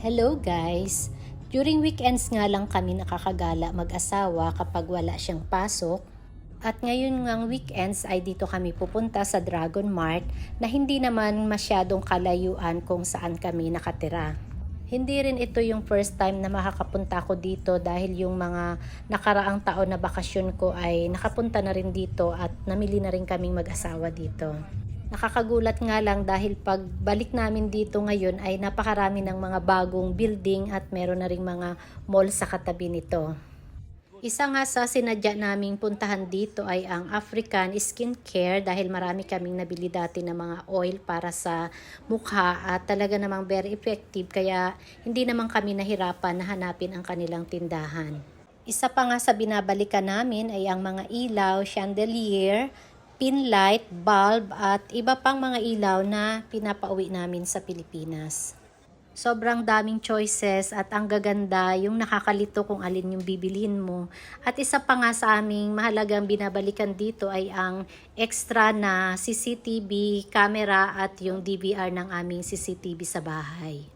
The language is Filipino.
Hello guys! During weekends nga lang kami nakakagala mag-asawa kapag wala siyang pasok. At ngayon ngang weekends ay dito kami pupunta sa Dragon Mart na hindi naman masyadong kalayuan kung saan kami nakatira. Hindi rin ito yung first time na makakapunta ko dito dahil yung mga nakaraang taon na bakasyon ko ay nakapunta na rin dito at namili na rin kaming mag-asawa dito. Nakakagulat nga lang dahil pagbalik namin dito ngayon ay napakarami ng mga bagong building at meron na ring mga mall sa katabi nito. Isa nga sa sinadya naming puntahan dito ay ang African Skincare dahil marami kaming nabili dati ng mga oil para sa mukha at talaga namang very effective kaya hindi naman kami nahirapan na hanapin ang kanilang tindahan. Isa pa nga sa binabalikan namin ay ang mga ilaw, chandelier, pin light, bulb at iba pang mga ilaw na pinapauwi namin sa Pilipinas. Sobrang daming choices at ang gaganda, yung nakakalito kung alin yung bibilhin mo. At isa pa nga sa aming mahalagang binabalikan dito ay ang extra na CCTV camera at yung DVR ng aming CCTV sa bahay.